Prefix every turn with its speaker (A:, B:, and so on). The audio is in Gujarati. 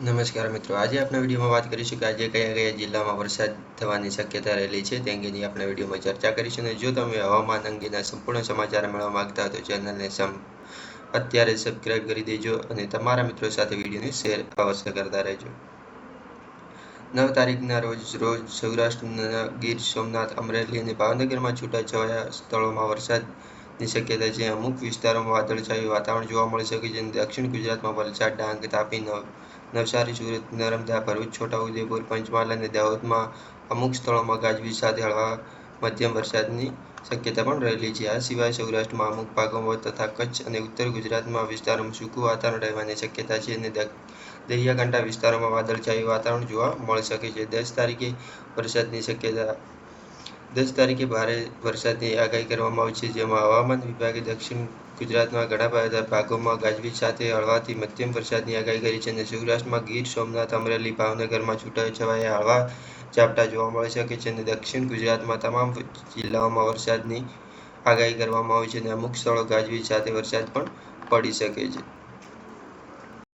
A: નમસ્કાર મિત્રો, આજે આપણે વિડીયોમાં વાત કરીશું કે આજે કયા કયા જિલ્લામાં વરસાદ થવાની શક્યતા રહેલી છે તે અંગેની આપણે વિડીયોમાં ચર્ચા કરીશું. અને જો તમે હવામાન અંગેના સંપૂર્ણ સમાચાર મેળવવા માંગતા હો તો ચેનલને અત્યારે સબસ્ક્રાઇબ કરી દેજો અને તમારા મિત્રો સાથે વિડીયોને શેર અવશ્ય કરતા રહેજો. 9 તારીખના રોજ સૌરાષ્ટ્રના ગીર સોમનાથ, અમરેલી અને ભાવનગરમાં છૂટાછવાયા સ્થળોમાં વરસાદની શક્યતા છે. અમુક વિસ્તારોમાં વાદળછાયું વાતાવરણ જોવા મળી શકે છે. દક્ષિણ ગુજરાતમાં વલસાડ, ડાંગ, તાપી, નવસારી, સુરત, નર્મદા, ભરૂચ, છોટાઉદેપુર, પંચમહાલ અને દાહોદમાં અમુક સ્થળોમાં ગાજવીજ સાથે હળવા મધ્યમ વરસાદની શક્યતા પણ રહેલી છે. આ સિવાય સૌરાષ્ટ્રમાં અમુક ભાગોમાં તથા કચ્છ અને ઉત્તર ગુજરાતમાં વિસ્તારોમાં સૂકું વાતાવરણ રહેવાની શક્યતા છે અને દરિયાકાંઠા વિસ્તારોમાં વાદળછાયું વાતાવરણ જોવા મળી શકે છે. 10 તારીખે વરસાદની શક્યતા 10 તારીખે ભારે વરસાદની આગાહી કરવામાં આવી છે, જેમાં હવામાન વિભાગે દક્ષિણ ગુજરાતમાં ઘણા બધા ભાગોમાં ગાજવીજ સાથે હળવાથી મધ્યમ વરસાદની આગાહી કરી છે અને સૌરાષ્ટ્રમાં ગીર સોમનાથ, અમરેલી, ભાવનગરમાં છૂટાછવાયા હળવા ઝાપટા જોવા મળી શકે છે અને દક્ષિણ ગુજરાતમાં તમામ જિલ્લાઓમાં વરસાદની આગાહી કરવામાં આવી છે અને અમુક સ્થળો ગાજવીજ સાથે વરસાદ પણ પડી શકે છે.